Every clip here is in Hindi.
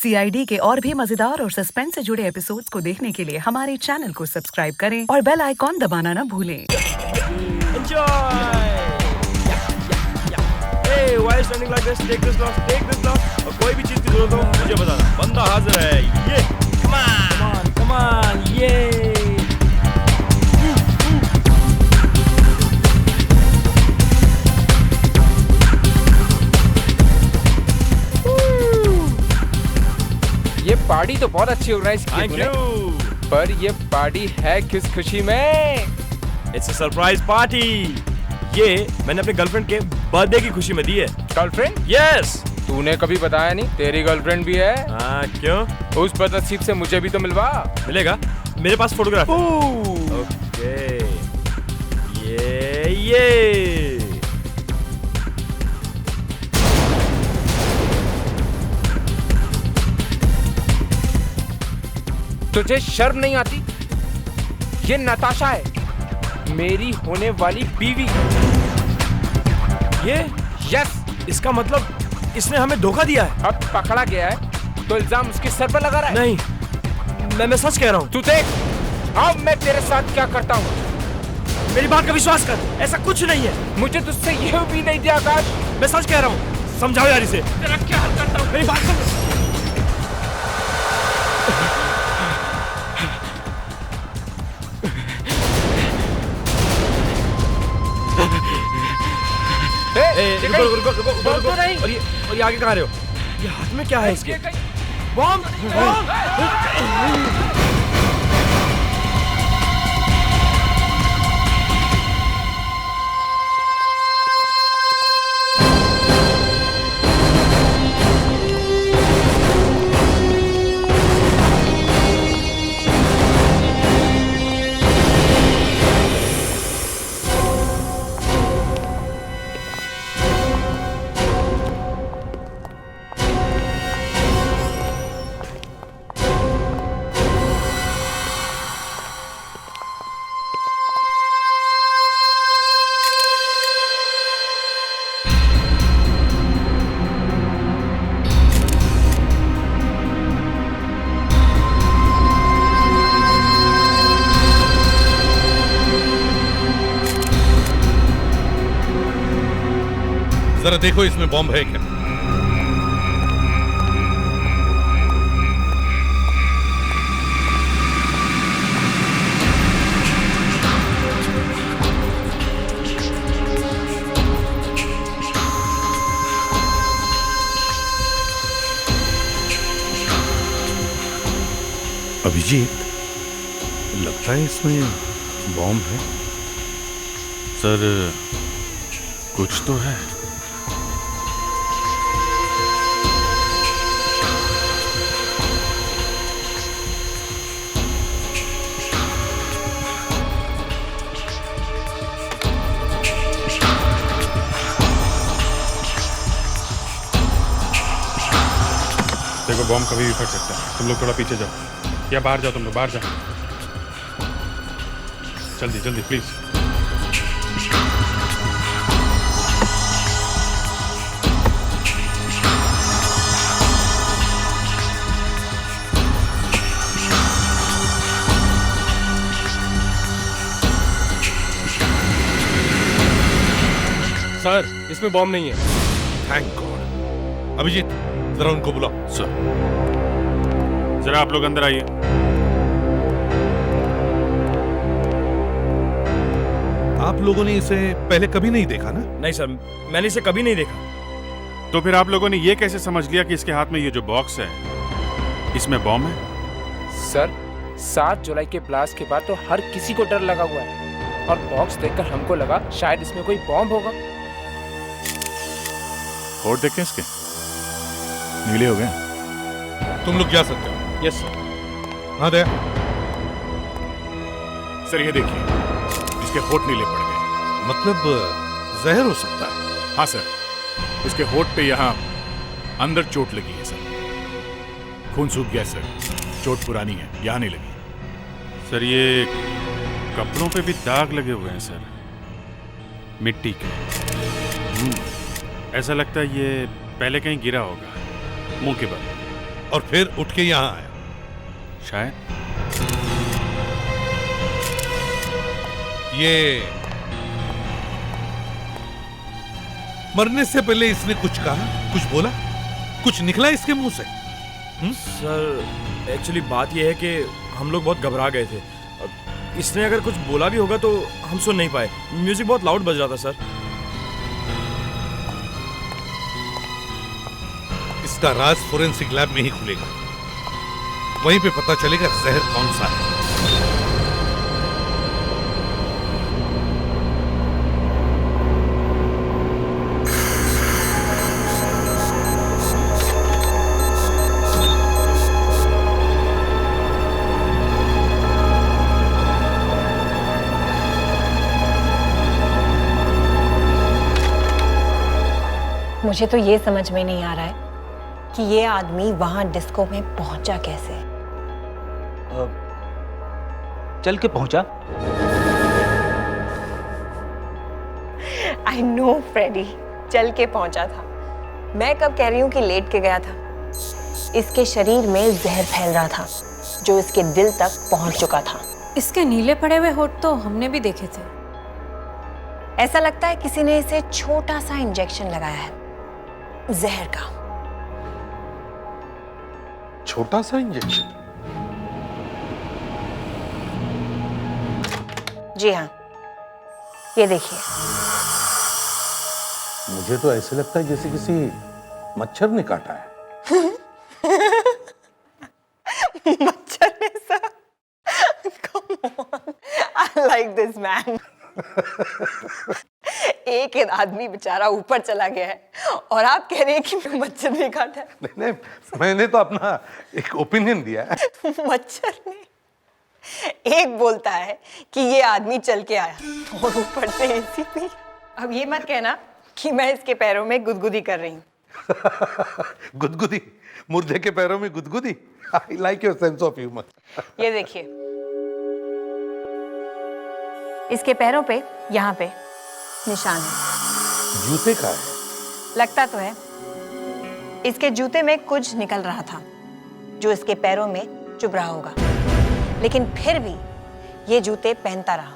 सीआईडी के और भी मजेदार और सस्पेंस से जुड़े एपिसोड्स को देखने के लिए हमारे चैनल को सब्सक्राइब करें और बेल आइकॉन दबाना ना भूलें। Enjoy! Hey, why are you standing like this? Take this loss, take this loss. और कोई भी चीज की जरूरत हो मुझे बताना, बंदा हाजिर है। ये, come on, come on, ये। ये पार्टी तो बहुत अच्छी ऑर्गेनाइज की Thank you. पर ये पार्टी है किस खुशी में? It's a surprise party. ये मैंने अपने गर्लफ्रेंड के बर्थडे की खुशी में दी है। गर्लफ्रेंड? Yes. तूने कभी बताया नहीं तेरी गर्लफ्रेंड भी है? हाँ, क्यों? उस बदनसीब से मुझे भी तो मिलवा। मिलेगा? मेरे पास फोटोग्राफ है। ओके। ये। तुझे शर्म नहीं आती? ये नताशा है, मेरी होने वाली बीवी। ये? यस। इसका मतलब इसने हमें धोखा दिया है। अब पकड़ा गया है तो इल्जाम उसके सर पर लगा रहा है। नहीं, मैं सच कह रहा हूँ। तू देख अब मैं तेरे साथ क्या करता हूँ। मेरी बात का विश्वास कर, ऐसा कुछ नहीं है। मुझे तुझसे ये भी नहीं दिया आकाश। मैं सच कह रहा हूँ, समझाओ यार इसे। तेरा क्या हाल करता हूँ। मेरी बात सुन। रुको। और ये आगे कहाँ रहे हो? ये हाथ में क्या है इसके? बॉम्ब! जरा देखो इसमें बॉम्ब है क्या? अभिजीत, लगता है इसमें बॉम्ब है। सर, कुछ तो है। देखो, बॉम्ब कभी भी फट सकता है। तुम लोग थोड़ा पीछे जाओ या बाहर जाओ। तुम लोग बाहर जाओ, जल्दी जल्दी प्लीज। सर, इसमें बॉम्ब नहीं है। Thank God. अभिजीत, जरा उनको बुलाओ। सर, जरा आप लोग अंदर आइए। आप लोगों ने इसे पहले कभी नहीं देखा ना? नहीं सर, मैंने इसे कभी नहीं देखा। तो फिर आप लोगों ने ये कैसे समझ लिया कि इसके हाथ में ये जो बॉक्स है इसमें बॉम्ब है? सर, 7 जुलाई के ब्लास्ट के बाद तो हर किसी को डर लगा हुआ है और बॉक्स देखकर हमको लगा शायद इसमें कोई बॉम्ब होगा। और देखें इसके नीले हो गए। तुम लोग जा सकते हो। Yes sir. हाँ दया। सर, ये देखिए, इसके होठ नीले पड़ गए। मतलब जहर हो सकता है। हाँ सर, इसके होठ पे यहाँ अंदर चोट लगी है सर। खून सूख गया सर। चोट पुरानी है, यहाँ नहीं लगी। सर, ये कपड़ों पे भी दाग लगे हुए हैं सर, मिट्टी के। ऐसा लगता है ये पहले कहीं गिरा होगा, मुंह के बल। और फिर उठ के यहां आया। शायद ये मरने से पहले इसने कुछ कहा, कुछ बोला, कुछ निकला इसके मुंह से? सर एक्चुअली बात यह है कि हम लोग बहुत घबरा गए थे। इसने अगर कुछ बोला भी होगा तो हम सुन नहीं पाए, म्यूजिक बहुत लाउड बज रहा था सर। इसका राज फोरेंसिक लैब में ही खुलेगा, वहीं पे पता चलेगा जहर कौन सा है। मुझे तो ये समझ में नहीं आ रहा है कि ये आदमी वहां डिस्को में पहुंचा कैसे। चल के पहुंचा। आई नो फ्रेडी, चल के पहुंचा था। मैं कब कह रही हूँ कि लेट के गया था। इसके शरीर में जहर फैल रहा था जो इसके दिल तक पहुंच चुका था। इसके नीले पड़े हुए होठ तो हमने भी देखे थे। ऐसा लगता है किसी ने इसे छोटा सा इंजेक्शन लगाया है जहर का। छोटा सा इंजेक्शन? जी हाँ, ये देखिए। मुझे तो ऐसे लगता है जैसे किसी मच्छर ने काटा है। मच्छर ने सा? Come on, I like this man. एक आदमी बेचारा ऊपर चला गया है और आप कह रहे हैं कि मच्छर ने काटा है। नहीं, मैंने तो अपना एक ओपिनियन दिया है। मच्छर ने एक बोलता है कि ये आदमी चल के आया और ऊपर से एसीपी। अब ये मत कहना कि मैं इसके पैरों में गुदगुदी कर रही हूँ। गुदगुदी? मुर्दे के पैरों में गुदगुदी? I like your sense of humor. ये देखिए, इसके पैरों पे यहाँ पे निशान है। जूते का है? लगता तो है। इसके जूते में कुछ निकल रहा था जो इसके पैरों में चुभ रहा होगा, लेकिन फिर भी ये जूते पहनता रहा।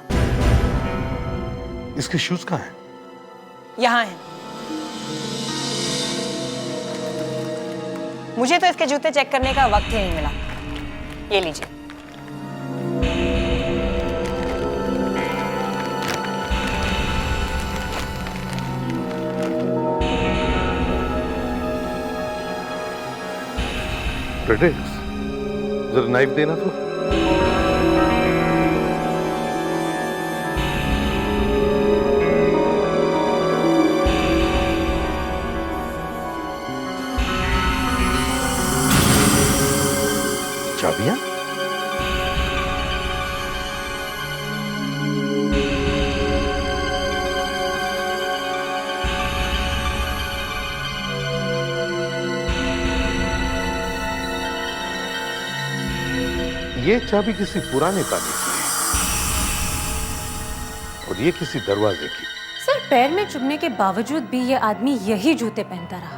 इसके शूज कहाँ हैं? यहाँ है। मुझे तो इसके जूते चेक करने का वक्त ही नहीं मिला। ये लीजिए। प्रेडिक्स, जरा नाइफ देना तो। चाबियां? ये चाबी किसी पुराने ताले की है और ये किसी दरवाजे की। सर, पैर में चुभने के बावजूद भी ये आदमी यही जूते पहनता रहा।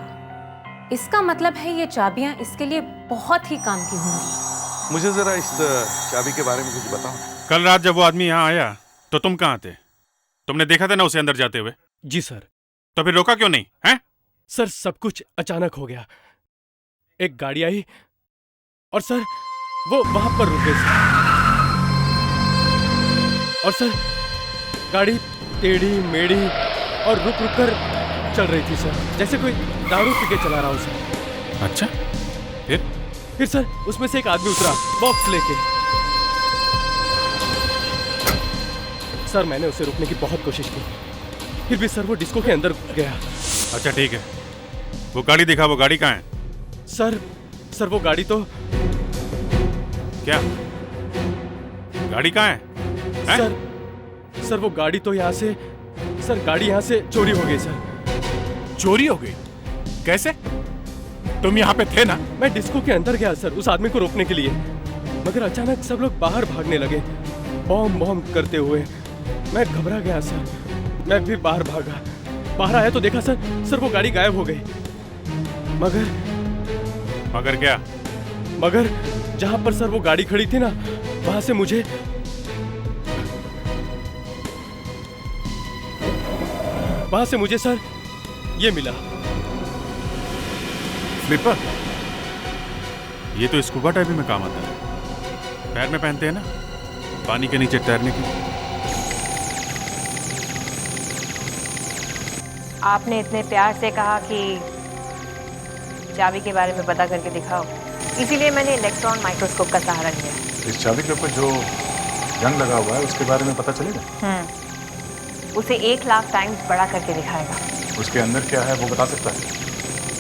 इसका मतलब है ये चाबियां इसके लिए बहुत ही काम की होंगी। मुझे जरा इस चाबी के बारे में कुछ बताओ। कल रात जब वो आदमी यहाँ आया तो तुम कहाँ थे? तुमने देखा था ना उसे अंदर जाते हुए? जी सर। तो फिर रोका क्यों नहीं है? सर सब कुछ अचानक हो गया। एक गाड़ी आई और सर वो वहां पर रुक गई सर। और सर गाड़ी टेढ़ी मेढ़ी और रुक रुक कर चल रही थी सर, जैसे कोई दारू पी के चला रहा हो सर। अच्छा, फिर सर उसमें से एक आदमी उतरा बॉक्स लेके। सर मैंने उसे रोकने की बहुत कोशिश की, फिर भी सर वो डिस्को के अंदर गया। अच्छा ठीक है, वो गाड़ी दिखा। वो गाड़ी कहाँ है? सर वो गाड़ी तो क्या गाड़ी कहाँ है? सर वो गाड़ी तो यहाँ से, सर गाड़ी यहाँ से चोरी हो गई सर। चोरी हो गई? कैसे? तुम यहाँ पे थे ना? मैं डिस्को के अंदर गया सर उस आदमी को रोकने के लिए, मगर अचानक सब लोग बाहर भागने लगे बॉम्ब बॉम्ब करते हुए। मैं घबरा गया सर, मैं भी बाहर भागा। बाहर आया तो देखा सर वो गाड़ी गायब हो गई। मगर क्या? मगर जहां पर सर वो गाड़ी खड़ी थी ना, वहां से मुझे सर ये मिला। फ्लिपर, ये तो स्कूबा डाइविंग में काम आता है। पैर में पहनते हैं ना, पानी के नीचे तैरने की। आपने इतने प्यार से कहा कि चाबी के बारे में पता करके दिखाओ, इसीलिए मैंने इलेक्ट्रॉन माइक्रोस्कोप का सहारा लिया। इस चाबी के ऊपर जो जंग लगा हुआ है उसके बारे में पता चलेगा? उसे 1 लाख टाइम्स बड़ा करके दिखाएगा। उसके अंदर क्या है वो बता सकता है?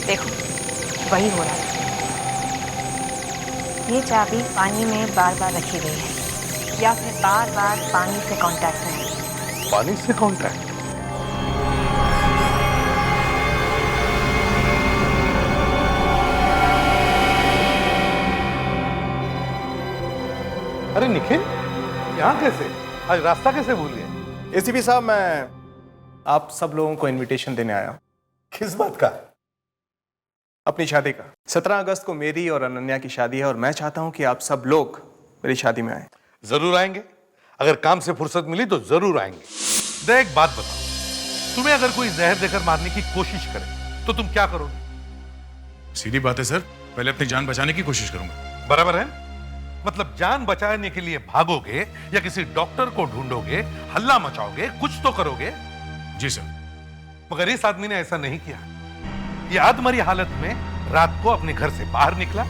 देखो, वही हो रहा है। ये चाबी पानी में बार बार रखी गई है, या फिर बार बार पानी से कांटेक्ट है। पानी से कांटेक्ट? अरे निखिल, यहाँ कैसे? आज रास्ता कैसे भूल गए? एसीपी साहब, मैं आप सब लोगों को इनविटेशन देने आया हूं। किस बात का? अपनी शादी का। 17 अगस्त को मेरी और अनन्या की शादी है और मैं चाहता हूं कि आप सब लोग मेरी शादी में आए। जरूर आएंगे। अगर काम से फुर्सत मिली तो जरूर आएंगे। देख, एक बात बताओ, तुम्हें अगर कोई जहर देकर मारने की कोशिश करे तो तुम क्या करोगे? सीधी बात है सर, पहले अपनी जान बचाने की कोशिश करूंगा। बराबर है? मतलब जान बचाने के लिए भागोगे या किसी डॉक्टर को ढूंढोगे, हल्ला मचाओगे, कुछ तो करोगे। जी सर। मगर इस आदमी ने ऐसा नहीं किया। ये आधमरी हालत में रात को अपने घर से बाहर निकला,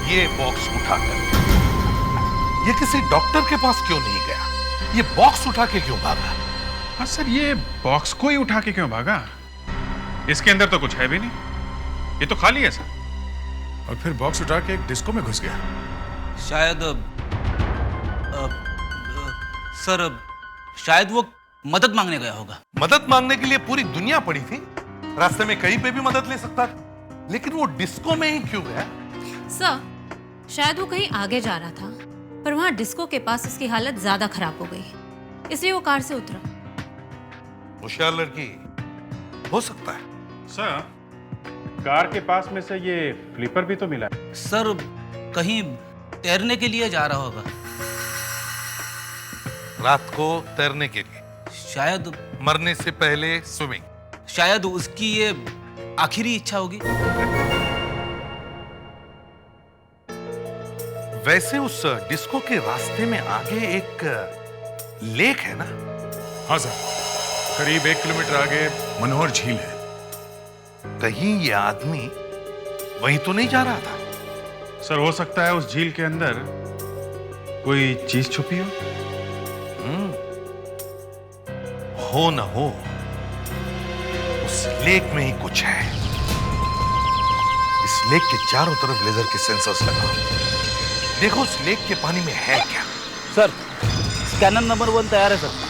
ये बॉक्स उठाकर। ये किसी डॉक्टर के पास क्यों नहीं गया? ये बॉक्स उठा के क्यों भागा? हाँ सर, ये बॉक्स को ही उठा के क्यों भागा? इसके अंदर तो कुछ है भी नहीं, ये तो खाली है सर। और फिर बॉक्स उठा के एक डिस्को में घुस गया। शायद सर, शायद वो मदद मांगने गया होगा। मदद मांगने के लिए पूरी दुनिया पड़ी थी, रास्ते में कहीं पे भी मदद ले सकता था, लेकिन वो डिस्को में ही क्यों गया? सर, शायद वो कहीं आगे जा रहा था, पर वहां डिस्को के पास उसकी हालत ज्यादा खराब हो गई, इसलिए वो कार से उतरा। होशियार लड़की हो सकता है। सर, कार के पास में से ये फ्लिपर भी तो मिला। सर, कहीं तैरने के लिए जा रहा होगा। रात को तैरने के लिए? शायद मरने से पहले स्विमिंग। शायद उसकी ये आखिरी इच्छा होगी। वैसे उस डिस्को के रास्ते में आगे एक लेक है ना? हाँ सर, करीब 1 किलोमीटर आगे मनोहर झील है। कहीं ये आदमी वहीं तो नहीं जा रहा था? सर, हो सकता है उस झील के अंदर कोई चीज छुपी हो। हो ना हो, उस लेक में ही कुछ है। इस लेक के चारों तरफ लेजर के सेंसर्स लगाओ, देखो उस लेक के पानी में है क्या। सर, स्कैनर नंबर 1 तैयार है सर।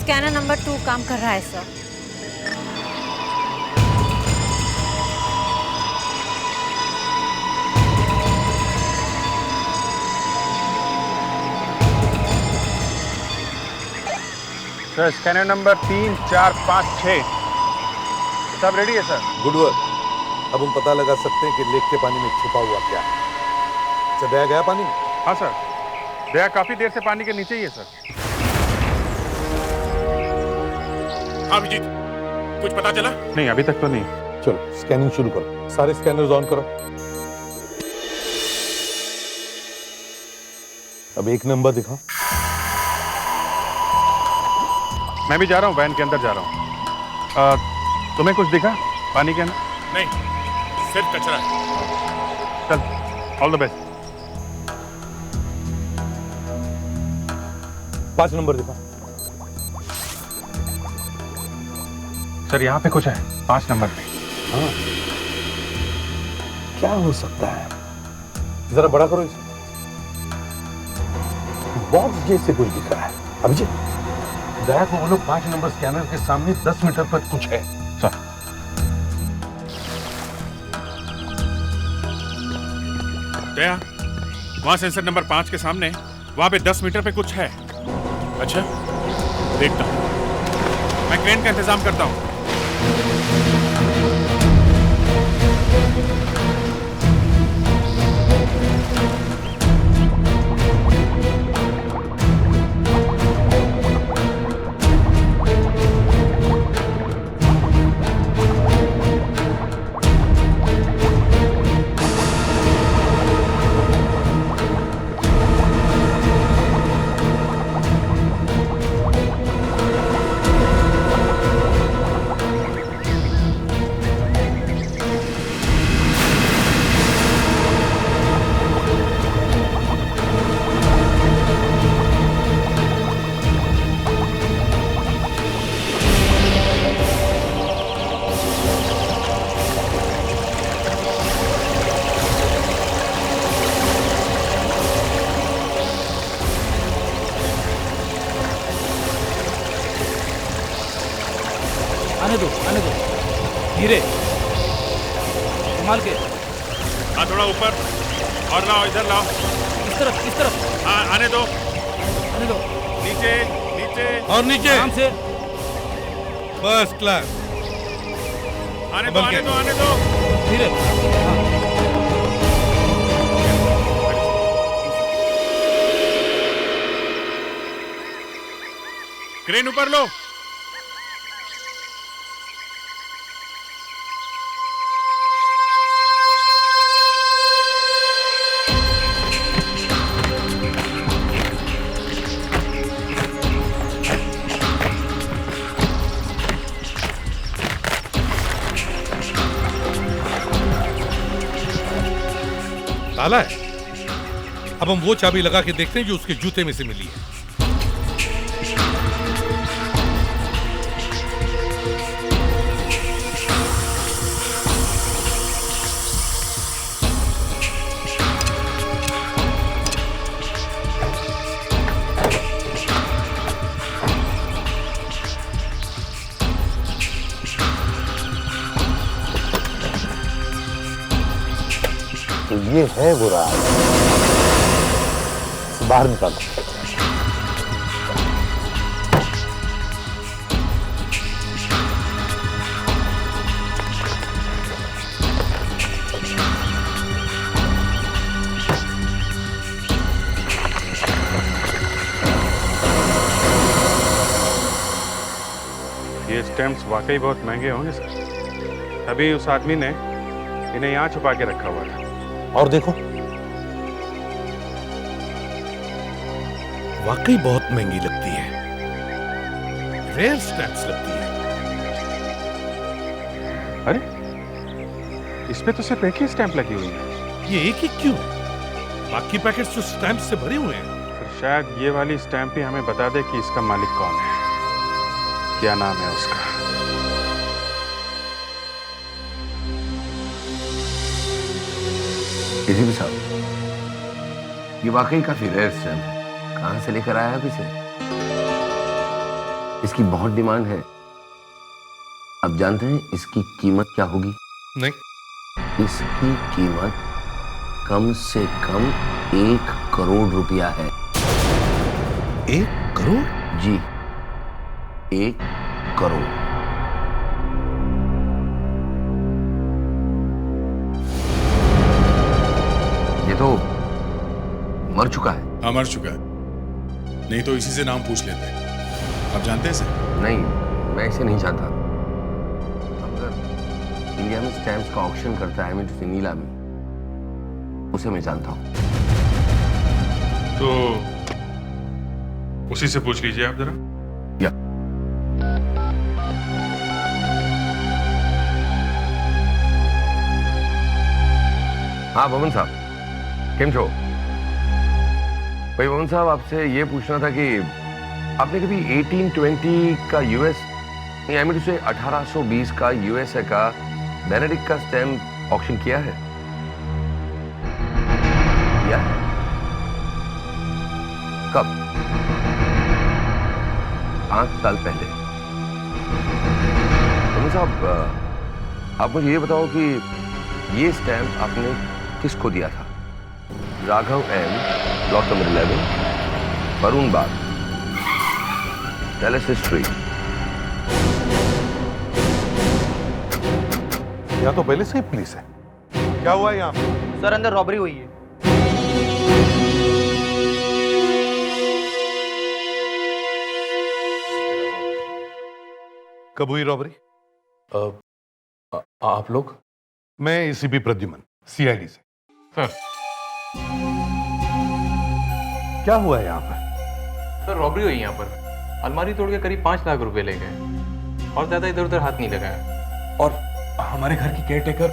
स्कैनर नंबर 2 काम कर रहा है सर। सर, स्कैनर नंबर 3, 4, 5, 6 सब रेडी है सर। Good work. अब हम पता लगा सकते हैं कि लेक के पानी में छुपा हुआ क्या है। अच्छा, दया गया पानी में? हाँ सर, दया काफी देर से पानी के नीचे ही है सर। हाँ अभिजीत, कुछ पता चला? नहीं, अभी तक तो नहीं। चलो स्कैनिंग शुरू करो, सारे स्कैनर्स ऑन करो। अब 1 नंबर दिखाओ। मैं भी जा रहा हूँ, वैन के अंदर जा रहा हूँ। तुम्हें कुछ दिखा पानी के अंदर? नहीं, सिर्फ कचरा है। चल, ऑल द बेस्ट। 5 नंबर दिखा। सर, यहाँ पे कुछ है 5 नंबर पे। हाँ, क्या हो सकता है? जरा बड़ा करो इसे। बॉक्स जैसे कुछ दिख रहा है। अभिजीत, दया को बोलो 5 नंबर स्कैनर के सामने 10 मीटर पर कुछ है। सर, दया, वहां सेंसर नंबर 5 के सामने, वहां पे 10 मीटर पे कुछ है। अच्छा, देखता हूं। मैं क्रेन का इंतजाम करता हूं। आने दो धीरे संभाल के। हाँ, थोड़ा ऊपर और लाओ, इधर लाओ। इस तरफ हाँ, आने दो। नीचे और नीचे आराम से। First class. आने दो। धीरे। क्रेन ऊपर लो। ताला है। अब हम वो चाबी लगा के देखते हैं जो उसके जूते में से मिली है। तो ये है वो राज। बाहर निकालो। ये स्टैम्प्स वाकई बहुत महंगे होंगे सर। तभी उस आदमी ने इन्हें यहाँ छुपा के रखा हुआ था। और देखो, वाकई बहुत महंगी लगती है। रेयर स्टैम्प्स लगती है। अरे, इस पे तो सिर्फ एक ही स्टैंप लगी हुई है। ये एक ही क्यों? बाकी पैकेट्स तो स्टैम्प से भरे हुए हैं। तो शायद ये वाली स्टैंप ही हमें बता दे कि इसका मालिक कौन है, क्या नाम है उसका। एसीपी साहब, ये वाकई काफी रेयर स्टैम्प है। कहां से लेकर आया आप इसे? इसकी बहुत डिमांड है। आप जानते हैं इसकी कीमत क्या होगी? नहीं। इसकी कीमत कम से कम 1 करोड़ रुपया है। 1 करोड़? जी, 1 करोड़। ये तो मर चुका है। हाँ, मर चुका है। नहीं तो इसी से नाम पूछ लेते हैं। आप जानते हैं इसे? नहीं, मैं इसे नहीं जानता। अगर इंडिया में स्टैम्प्स का ऑक्शन करता है मिस्टर नीलामी, उसे मैं जानता हूँ। तो उसी से पूछ लीजिए आप जरा। या हाँ भवन साहब, केम छो? भाई भवन साहब, आपसे ये पूछना था कि आपने कभी 1820 का यूएस, आई मीन टू से 1820 का यूएसए का बेनेडिक्ट का स्टैम्प ऑक्शन किया है? किया है? कब? 5 साल पहले। भवन साहब, आप मुझे ये बताओ कि ये स्टैम्प आपने किसको दिया था? Raghav M, plot number 11, Varun Bagh, palace street. यहाँ तो पहले से ही पुलिस है। क्या हुआ यहाँ पे? सर अंदर रॉबरी हुई है। कब हुई रॉबरी? आप लोग? मैं एसीपी प्रद्युमन, सीआईडी से। सर क्या हुआ है यहाँ पर? सर रॉबरी हुई यहाँ पर। अलमारी तोड़ के करीब 5 लाख रुपए ले गए और ज्यादा इधर उधर हाथ नहीं लगाया। और हमारे घर की केयरटेकर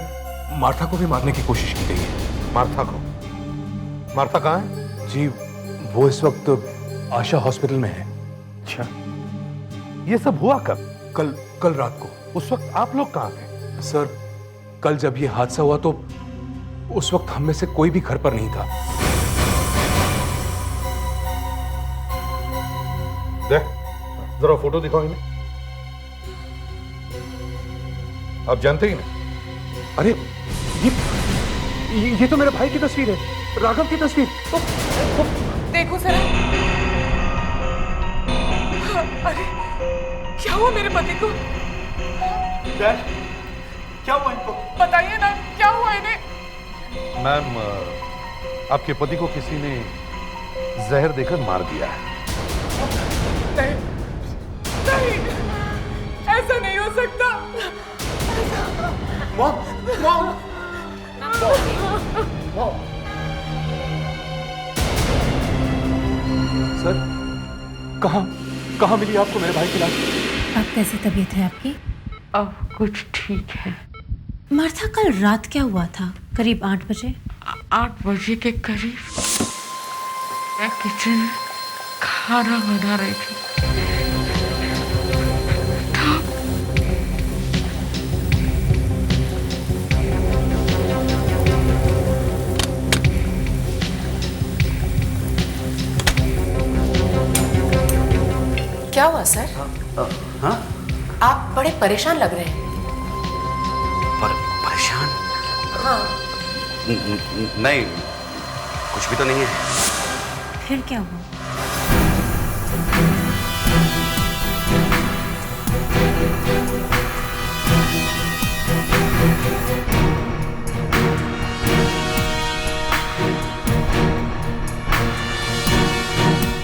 मार्था को भी मारने की कोशिश की गई है। मार्था को? मार्था कहाँ है? जी वो इस वक्त आशा हॉस्पिटल में है। अच्छा, ये सब हुआ कब? कल रात को। उस वक्त आप लोग कहाँ थे? सर कल जब ये हादसा हुआ तो उस वक्त हम में से कोई भी घर पर नहीं था। देख, जरा फोटो दिखाओ इन्हें। आप जानते ही नहीं? अरे ये तो मेरे भाई की तस्वीर है, राघव की तस्वीर। देखो सर, अरे क्या हुआ मेरे पति को? डैड, क्या हुआ इनको? बताइए ना, क्या हुआ इन्हें? मैम, आपके पति को किसी ने जहर देकर मार दिया है। नहीं, नहीं, ऐसा नहीं हो सकता। मॉम, सर कहाँ मिली आपको मेरे भाई की लाश? अब कैसी तबीयत है आपकी? अब कुछ ठीक है। मार्था कल रात क्या हुआ था? करीब 8 बजे? 8 बजे के करीब मैं किचन में खाना बना रही थी। क्या हुआ सर? हाँ? आप बड़े परेशान लग रहे हैं। परेशान? हाँ। नहीं, कुछ भी तो नहीं है। फिर क्या हुआ?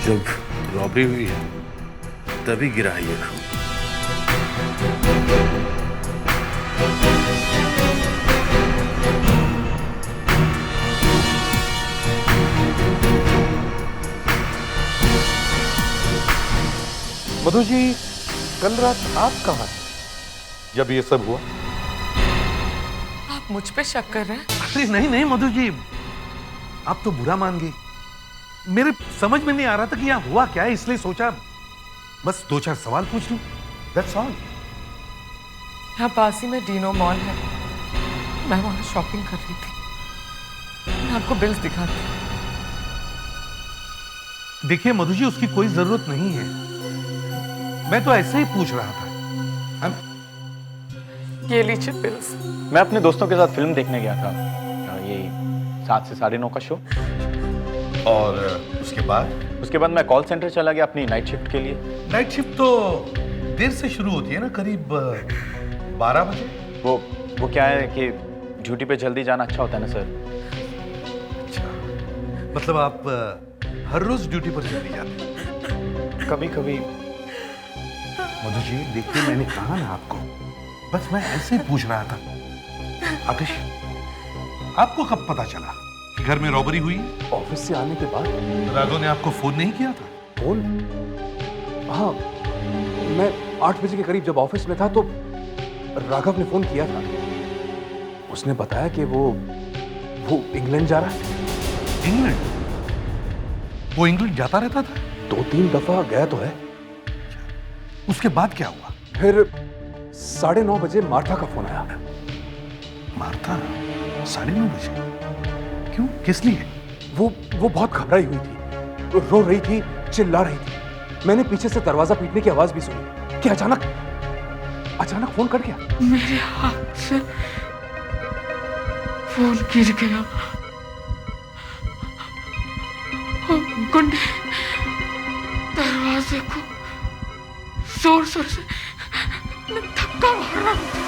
जब रॉबरी हुई है तभी गिरा है ये खून। मधु जी, कल रात आप कहाँ थे जब ये सब हुआ? आप मुझ पे शक कर रहे हैं? अरे नहीं नहीं मधु जी, आप तो बुरा मान गई। मेरे समझ में नहीं आ रहा था कि यहाँ हुआ क्या है, इसलिए सोचा बस 2-4 सवाल पूछ लूं। That's all। यहाँ पास ही में डीनो मॉल है, मैं वहां शॉपिंग कर रही थी। मैं आपको बिल्स दिखाती हूँ। देखिए मधु जी, उसकी कोई जरूरत नहीं है, मैं तो ऐसे ही पूछ रहा था। ये लीजिए बिल्स। मैं अपने दोस्तों के साथ फिल्म देखने गया था, ये 7 से 9:30 का शो। और उसके बाद मैं कॉल सेंटर चला गया अपनी नाइट शिफ्ट के लिए। नाइट शिफ्ट तो देर से शुरू होती है ना, करीब 12 बजे। वो क्या है कि ड्यूटी पे जल्दी जाना अच्छा होता है ना सर। अच्छा, मतलब आप हर रोज ड्यूटी पर जल्दी जाते हैं? कभी कभी। मधु जी देखिए, मैंने कहा ना आपको, बस मैं ऐसे ही पूछ रहा था। आतिश, आपको कब पता चला कि घर में रॉबरी हुई? ऑफिस से आने के बाद। राघव ने आपको फोन नहीं किया था? फोन? हाँ, मैं 8 बजे के करीब जब ऑफिस में था तो राघव ने फोन किया था। उसने बताया कि वो इंग्लैंड जा रहा है। इंग्लैंड? वो इंग्लैंड जाता रहता था? 2-3 दफा गया तो है। उसके बाद क्या हुआ? फिर 9:30 बजे मार्था का फोन आया। मार्था? 9:30 बजे? क्यों, किस लिए? वो बहुत घबराई हुई थी, रो रही थी, चिल्ला रही थी। मैंने पीछे से दरवाजा पीटने की आवाज भी सुनी कि अचानक फोन कट गया। मेरे हाथ से फोन गिर गया गुंडे दरवाजे को जोर जोर से धक्का मार रहा हूं।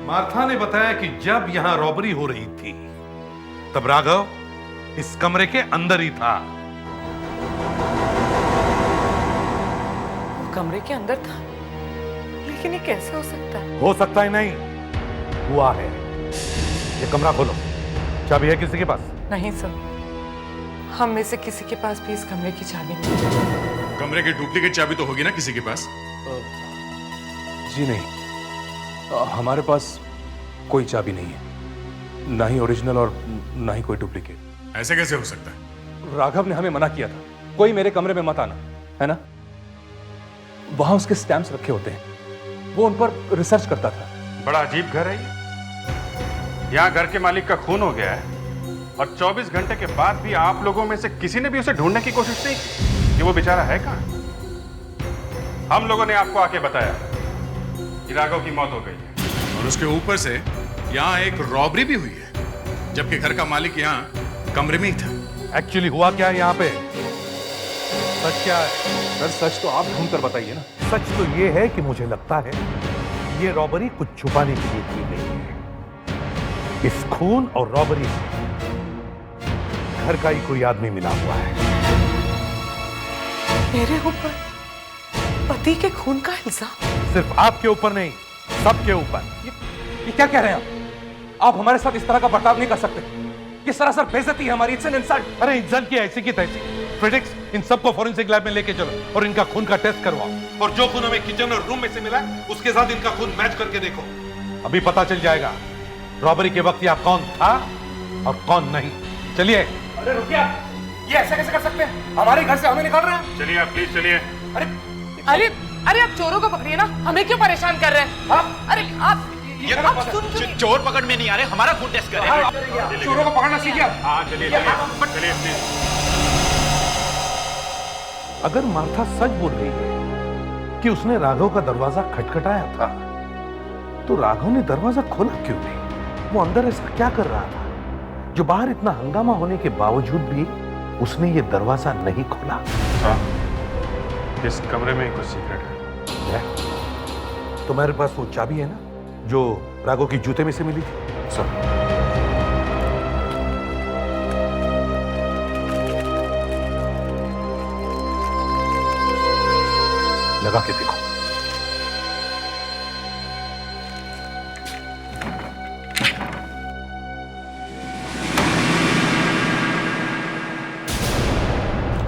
मार्था ने बताया कि जब यहां रॉबरी हो रही थी तब राघव इस कमरे के अंदर ही था। वो कमरे के अंदर था, लेकिन ये कैसे हो सकता है? हो सकता है नहीं, हुआ है। ये कमरा खोलो, चाबी है किसी के पास? नहीं सर, हम में से किसी के पास भी इस कमरे की चाबी नहीं। कमरे की डुप्लीकेट चाबी तो होगी ना किसी के पास? जी नहीं, हमारे पास कोई चाबी नहीं है, ना ही ओरिजिनल और ना ही कोई डुप्लीकेट। ऐसे कैसे हो सकता है? राघव ने हमें मना किया था, कोई मेरे कमरे में मत आना, है ना? वहां उसके स्टैम्प्स रखे होते हैं, वो उन पर रिसर्च करता था। बड़ा अजीब घर है ये। यहाँ घर के मालिक का खून हो गया है और 24 घंटे के बाद भी आप लोगों में से किसी ने भी उसे ढूंढने की कोशिश नहीं की कि वो बेचारा है कहाँ। हम लोगों ने आपको आके बताया कि राघव की मौत हो गई है और उसके ऊपर से यहाँ एक रॉबरी भी हुई है, जबकि घर का मालिक यहाँ कमरे में ही था। एक्चुअली हुआ क्या है यहाँ पे? सच क्या है? सर सच तो आप ढूंढ कर बताइए ना। सच तो ये है कि मुझे लगता है ये रॉबरी कुछ छुपाने के लिए की गई है। इस खून और रॉबरी में घर का ही कोई आदमी मिला हुआ है। मेरे ऊपर पति के खून का इल्जाम? सिर्फ आपके ऊपर नहीं, सबके ऊपर। ये क्या कह रहे हैं आप हमारे साथ इस तरह का बर्ताव नहीं कर सकते। किस तरह सर बेइज्जती है हमारी, इट्स एन इंसल्ट। अरे इंसल्ट की ऐसी की तैसी। फ्रेडिक्स, इन सबको फॉरेंसिक लैब में लेके चलो और इनका खून का टेस्ट करवाओ, और जो खून हमें किचन और रूम में से मिला उसके साथ इनका खून मैच करके देखो। अभी पता चल जाएगा रॉबरी के वक्त यहाँ कौन था और कौन नहीं। चलिए। अरे रुकिए, ये ऐसे कैसे कर सकते हैं? हमारे घर से हमें निकाल रहे हैं। चलिए आप प्लीज चलिए। अरे अरे आप चोरों को पकड़िए ना, हमें क्यों परेशान कर रहे हैं? अरे आप चोर पकड़ में नहीं आ रहे, हमारा खून टेस्ट करें। चोरों को पकड़ना सीखिए। हाँ चलिए चलिए प्लीज। अगर मार्था सच बोल रही है कि उसने राघव का दरवाजा खटखटाया था, तो राघव ने दरवाजा खोला क्यों नहीं? वो अंदर ऐसा क्या कर रहा था जो बाहर इतना हंगामा होने के बावजूद भी उसने ये दरवाजा नहीं खोला? इस कमरे में कुछ सीक्रेट है। तुम्हारे पास वो चाबी है ना जो राघव की जूते में से मिली थी? सर लगा के देखो।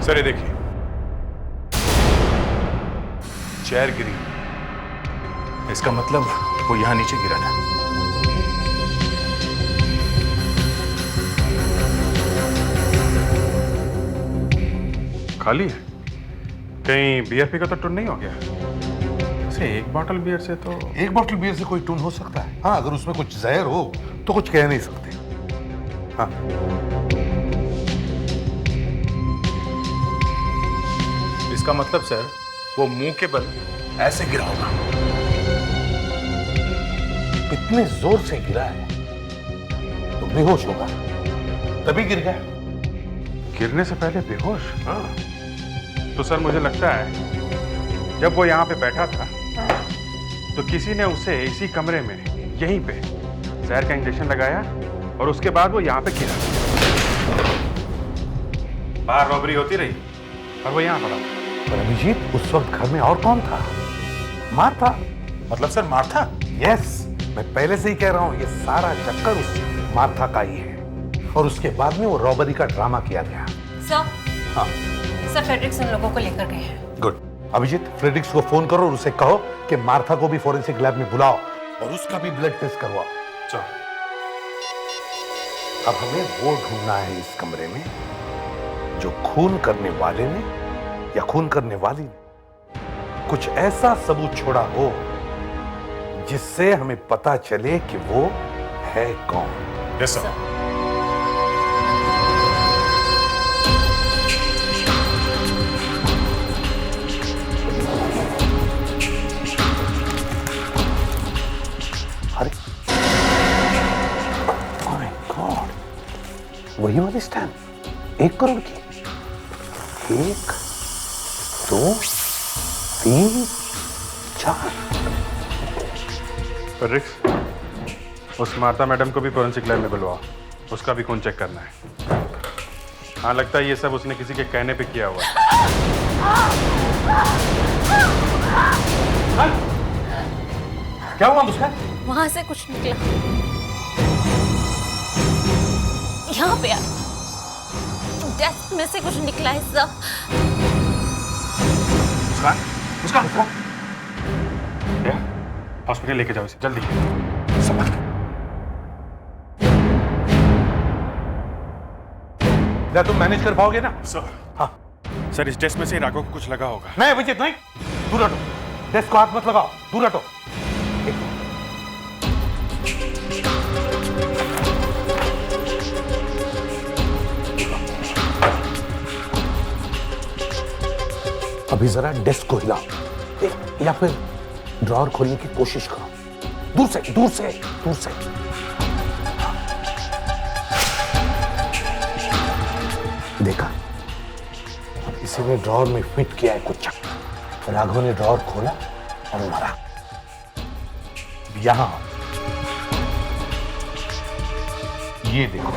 सर ये देखिए, चेयर गिरी, इसका मतलब वो यहां नीचे गिरा था। खाली है, कहीं बियर पी का तो टून नहीं हो गया? ऐसे एक बॉटल बियर से तो एक बॉटल बियर से कोई टून हो सकता है। हाँ, अगर उसमें कुछ जहर हो तो कुछ कह नहीं सकते। हाँ, इसका मतलब सर वो मुंह के बल ऐसे गिरा होगा। इतने जोर से गिरा है तो बेहोश होगा, तभी गिर गया। गिरने से पहले बेहोश? हाँ। तो सर मुझे लगता है जब वो यहाँ पे बैठा था तो किसी ने उसे इसी कमरे में यहीं पे जहर का इंजेक्शन लगाया और उसके बाद वो यहाँ पे गिरा। बाहर रॉबरी होती रही और वो यहाँ पड़ा। पर अभिजीत, उस वक्त घर में और कौन था? मार्था। मतलब सर मार्था? यस, मैं पहले से ही कह रहा हूं ये सारा चक्कर उस मार्था का ही है, और उसके बाद में वो रॉबरी का ड्रामा किया गया। सर, हाँ सर फ्रेडरिक्स उन लोगों को लेकर गए हैं। गुड। अभिजीत, फ्रेडरिक्स को फोन करो और उसे कहो कि मार्था को भी फॉरेंसिक लैब में बुलाओ और उसका भी ब्लड टेस्ट करवाओ। चलो। अब हमें वो ढूंढना है इस कमरे में जो खून करने वाले ने या खून करने वाली ने कुछ ऐसा सबूत छोड़ा हो जिससे हमें पता चले कि वो है कौन? Yes sir. अरे माय गॉड, वही वाली स्टैम्प 1 करोड़ की। 1 2 3 4। पर रिक्स, उस मार्ता मैडम को भी फोरेंसिक लैब में बुलवाओ, उसका भी खून चेक करना है। हाँ, लगता है ये सब उसने किसी के कहने पे किया हुआ है। क्या हुआ मुस्कान? वहां से कुछ निकला, यहाँ पे डेस्क में से कुछ निकला हिस्सा। मुस्कान, हॉस्पिटल लेके जाओ इसे जल्दी। क्या तुम मैनेज कर पाओगे ना? सर। हाँ सर, इस डेस्क में से राघव को कुछ लगा होगा। नहीं विजित, नहीं, दूर हटो। डेस्क को हाथ मत लगाओ, दूर हटो। अभी जरा डेस्क को हिलाओ या फिर ड्रॉअर खोलने की कोशिश करो। दूर से, दूर से, दूर से। देखा, अब किसी ने ड्रॉअर में फिट किया है कुछ। राघव ने ड्रॉअर खोला और मारा। यहां ये देखो,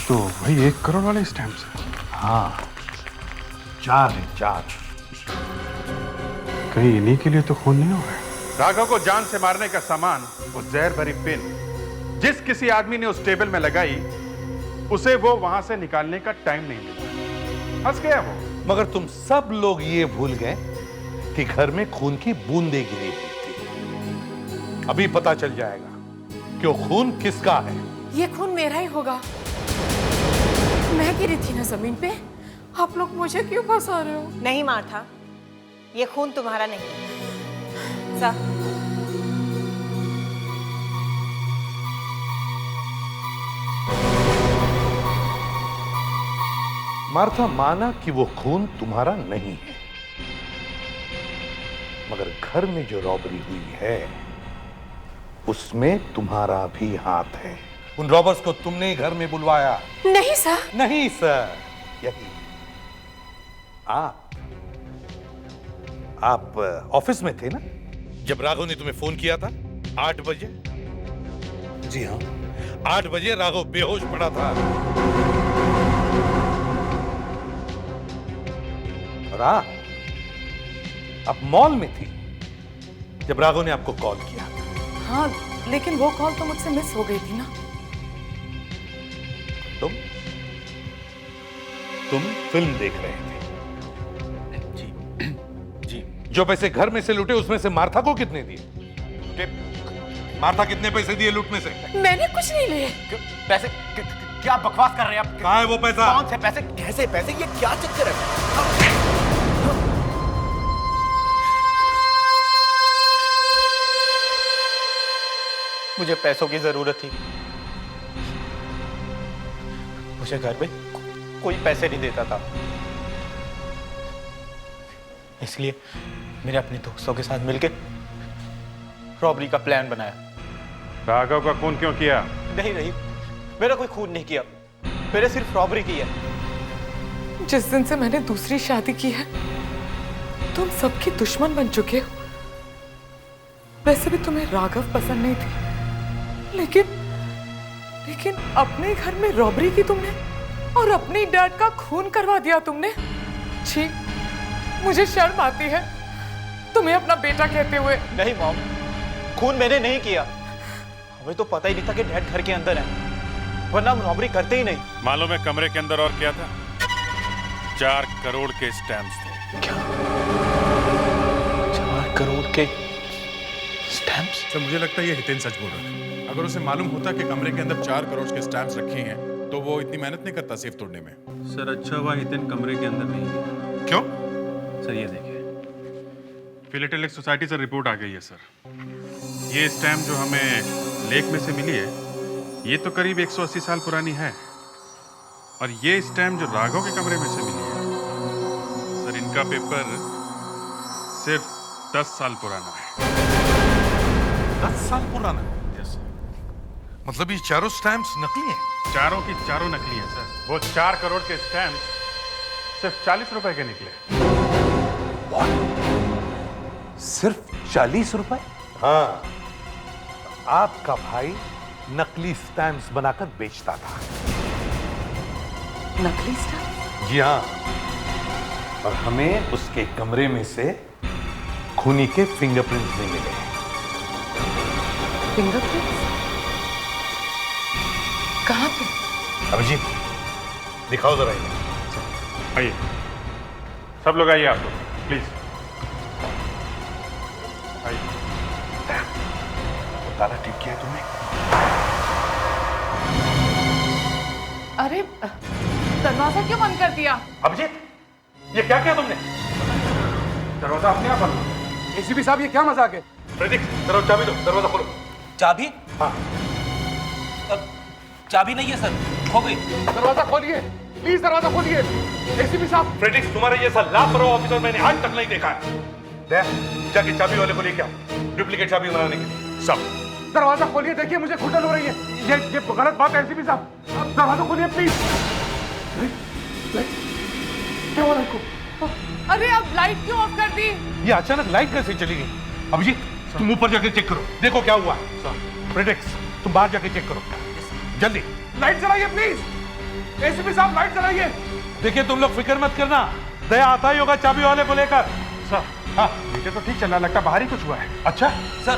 तो वही 1 करोड़ वाले स्टैम्प्स हैं। हाँ, 4 है, 4। कहीं इन्हीं के लिए तो खून नहीं हो रहा। राघव को जान से मारने का सामान, वो जहर भरी पिन जिस किसी आदमी ने उस टेबल में लगाई, उसे वो वहां से निकालने का टाइम नहीं मिला। फंस गया वो। मगर तुम सब लोग ये भूल गए कि घर में खून की बूंदें गिरी हुई थी। अभी पता चल जाएगा कि वो खून किसका है। ये खून मेरा ही होगा। मैं गिरी थी ना जमीन पे, आप लोग मुझे क्यों फंसा रहे हो? नहीं मार्था, ये खून तुम्हारा नहीं। सा मार्था माना कि वो खून तुम्हारा नहीं है, मगर घर में जो रॉबरी हुई है उसमें तुम्हारा भी हाथ है। उन रॉबर्स को तुमने ही घर में बुलवाया। नहीं सर। नहीं सर, यही आप ऑफिस में थे ना जब राघव ने तुम्हें फोन किया था 8 बजे? जी हाँ, 8 बजे राघव बेहोश पड़ा था। और आप मॉल में थी जब राघव ने आपको कॉल किया। हाँ, लेकिन वो कॉल तो मुझसे मिस हो गई थी ना। तुम फिल्म देख रहे थे। जी। जो पैसे घर में से लूटे उसमें से मार्था को कितने दिए? मार्था कितने पैसे दिए लूटने से? मैंने कुछ नहीं लिए। पैसे? क्या बकवास कर रहे हैं आप? कहाँ है वो पैसा? कौन से पैसे? कैसे पैसे? ये क्या चक्कर है? मुझे पैसों की जरूरत थी। मुझे घर में कोई पैसे नहीं देता था, इसलिए मैंने अपने दोस्तों के साथ मिलकर रॉबरी का प्लान बनाया। राघव का खून क्यों किया? नहीं, मेरा कोई खून नहीं किया, मैंने सिर्फ रॉबरी की है। जिस दिन से मैंने दूसरी शादी की है, तुम सबकी दुश्मन बन चुके हो। वैसे भी तुम्हें राघव पसंद नहीं थे, लेकिन अपने घर में रॉबरी की तुमने और अपने डैड का खून करवा दिया तुमने। छी, मुझे शर्म आती है तुम्हें अपना बेटा कहते हुए। नहीं मॉम, खून मैंने नहीं किया। हमें तो पता ही नहीं था कि डैड घर के अंदर है, वरना हम रॉबरी करते ही नहीं। मालूम है कमरे के अंदर और क्या था? 4 करोड़ के स्टैम्प्स थे। क्या? 4 करोड़ के स्टैम्प्स? सर, मुझे लगता है ये हितेन सच बोल रहा है। अगर उसे मालूम होता कि कमरे के अंदर 4 करोड़ के स्टैम्प्स रखे हैं तो वो इतनी मेहनत नहीं करता सेफ तोड़ने में। सर अच्छा हुआ हितेन कमरे के अंदर नहीं है। क्यों? सर ये देखिए, फिलेटेलिक सोसाइटी से रिपोर्ट आ गई है सर। ये स्टैम्प जो हमें लेक में से मिली है, ये तो करीब 180 साल पुरानी है। और ये स्टैम्प जो राघव के कमरे में से मिली है, सर इनका पेपर सिर्फ 10 साल पुराना है। 10 साल पुराना? यस। मतलब ये चारों स्टैम्प्स नकली हैं? चारों की चारों नकली हैं सर। वो 4 करोड़ के स्टैम्प सिर्फ 40 रुपए के निकले। सिर्फ 40 रुपए? हाँ, आपका भाई नकली स्टैम्प्स बनाकर बेचता था। नकली स्टैम्प? जी हाँ, और हमें उसके कमरे में से खूनी के फिंगरप्रिंट्स नहीं मिले। फिंगरप्रिंट्स? कहाँ पे? अभिजीत, दिखाओ जरा इन्हें। आइए, सब लोग आइए, आप लोग प्लीज आइए। ताला ठीक किया है तुमने? अरे दरवाजा क्यों बंद कर दिया? अभिजीत, ये क्या किया तुमने? दरवाजा अपने आप बंद। एसीपी साहब, ये क्या मजाक है? प्रदीप, जरा चाबी दो, दरवाजा खोलो। चाबी? हाँ। चाबी नहीं है सर, खो गई। दरवाजा खोलिए, प्लीज दरवाजा खोलिए। एसीपी साहब। फ्रेडिक्स, तुम्हारे जैसा लापरवाह ऑफिसर मैंने आज तक नहीं देखा है। जाके चाबी वाले को लेके आओ, डुप्लीकेट चाबी बनाने के लिए। सब दरवाजा खोलिए, देखिए मुझे घुटन हो रही है। ये गलत बात है एसीपी साहब, दरवाजा खोलिए प्लीज। क्या हुआ इनको? अरे अब लाइट क्यों ऑफ कर दी? ये अचानक लाइट कैसे चली गई? अभिजीत, तुम ऊपर जाके चेक करो, देखो क्या हुआ। फ्रेडिक्स, तुम बाहर जाके चेक करो, जल्दी। लाइट जलाइए प्लीज। एसीपी साहब, लाइट जलाइए। देखिए तुम लोग फिक्र मत करना, दया आता ही होगा चाबी वाले को लेकर। सर, हाँ, मीटर तो ठीक चल रहा, लगता बाहर ही कुछ हुआ है। अच्छा सर,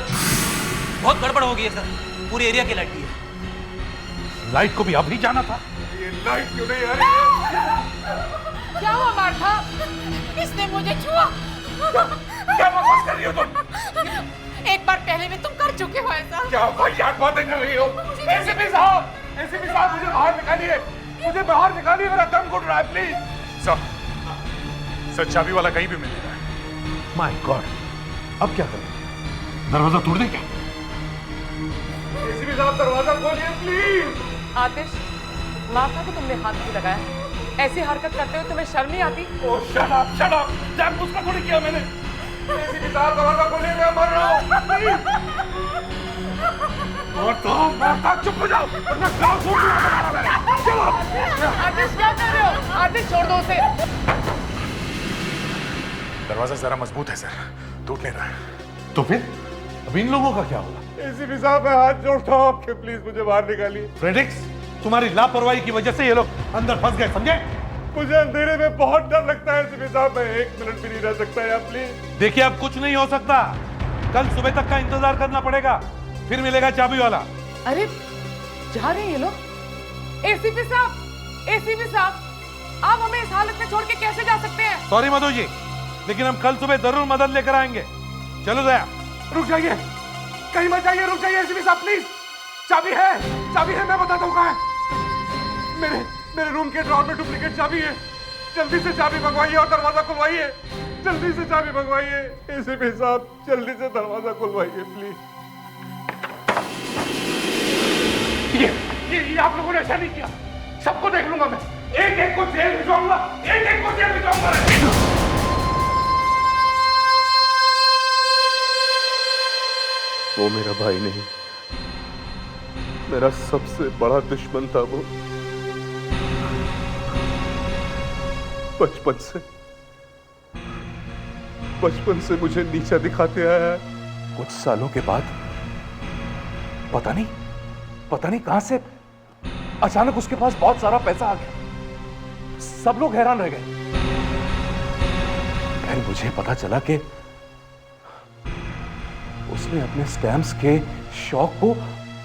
बहुत गड़बड़ हो गई है सर, पूरे एरिया की लाइट गई है। लाइट को भी अभी जाना था। ये लाइट क्यों नहीं आ रही? क्या हुआ मार्था? इसने मुझे छुआ। क्या बकवास कर रही हो तुम? एक बार पहले भी तुम कर चुके हो ऐसा। क्या वाहियात बातें कर रही हो? एसीपी साहब, एसीपी साहब, मुझे बाहर निकालिए, मुझे बाहर निकालिए, मेरा दम घुट रहा है प्लीज। सर चाबी वाला कहीं भी मिल रहा है। माय गॉड, अब क्या करें? दरवाजा तोड़ दे क्या? एसीपी साहब, दरवाजा खोलिए प्लीज। आतिश, मार्था को तुमने हाथ क्यों लगाया? ऐसी हरकत करते हुए तुम्हें शर्म नहीं आती? ओह शट अप, शट अप। जानबूझ कर थोड़ी किया मैंने। एसीपी साहब, दरवाजा खोलिए, मैं मर रहा हूँ। और तुम मार्था, चुप हो जाओ, वरना गाँव छोड़ दूंगा तुम्हारा। चलो। आतिश, क्या कर रहे हो? आतिश, छोड़ दो उसे। दरवाजा जरा मजबूत है सर, टूट नहीं रहा है। तो फिर अब इन लोगों का क्या होगा? एसीपी साहब, मैं हाथ जोड़ता हूँ आपके, प्लीज मुझे बाहर निकालिए। फ्रेडिक्स, तुम्हारी लापरवाही की वजह से ये लोग अंदर फंस गए, समझे? मुझे अंधेरे में बहुत डर लगता है एसीपी साहब, मैं 1 मिनट भी नहीं रह सकता यार, प्लीज। देखिए अब कुछ नहीं हो सकता, कल सुबह तक का इंतजार करना पड़ेगा, फिर मिलेगा चाबी वाला। अरे जा रहे हैं ये लोग। एसीपी साहब, एसीपी साहब, आप हमें इस हालत में छोड़ के कैसे जा सकते हैं? सॉरी मधु जी, लेकिन हम कल सुबह जरूर मदद लेकर आएंगे। चलो दया। रुक जाइए, कहीं मत जाइए, रुक जाइए एसीपी साहब प्लीज। चाबी है, चाबी है, मैं बताता हूँ कहाँ है। मेरे रूम के ड्रॉर में डुप्लीकेट चाबी है, जल्दी से चाबी मंगवाइए और दरवाजा खुलवाइए, जल्दी से चाबी मंगवाइए। एसीपी साहब, जल्दी से दरवाजा खुलवाइए प्लीज। ये आप लोगों ने ऐसा नहीं किया, सबको देख लूंगा मैं, एक एक को जेल भिजवाऊंगा, एक एक को जेल भिजवाऊंगा। वो मेरा भाई नहीं, मेरा सबसे बड़ा दुश्मन था वो। बचपन से मुझे नीचा दिखाते आया है। कुछ सालों के बाद पता नहीं कहां से अचानक उसके पास बहुत सारा पैसा आ गया। सब लोग हैरान रह गए। फिर मुझे पता चला कि उसने अपने स्टैम्प्स के शौक को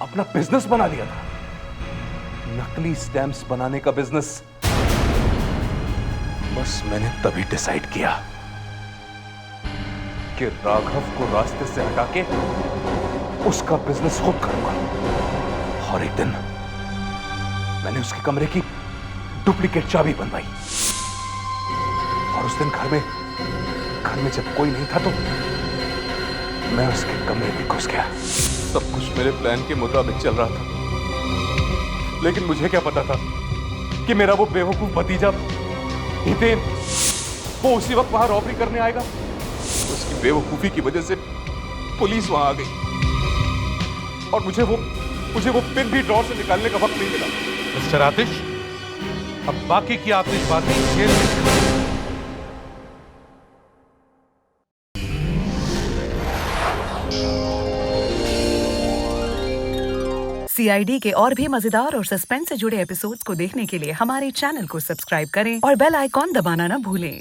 अपना बिजनेस बना लिया था, नकली स्टैम्प्स बनाने का बिजनेस। बस मैंने तभी डिसाइड किया कि राघव को रास्ते से हटा के उसका बिजनेस खुद करूंगा। और एक दिन मैंने उसके कमरे की डुप्लीकेट चाबी बनवाई, और उस दिन घर में जब कोई नहीं था तो मैं उसके कमरे में घुस गया। सब कुछ मेरे प्लान के मुताबिक चल रहा था, लेकिन मुझे क्या पता था कि मेरा वो बेवकूफ भतीजा हितेन वो उसी वक्त वहां रॉबरी करने आएगा। उसकी बेवकूफी की वजह से पुलिस वहां आ गई और मुझे वो पिन भी ड्रॉर से निकालने का वक्त नहीं मिला। मिस्टर आतिश, अब बाकी की आतिशबाजी जेल में। CID के और भी मजेदार और सस्पेंस से जुड़े एपिसोड्स को देखने के लिए हमारे चैनल को सब्सक्राइब करें और बेल आइकॉन दबाना ना भूलें।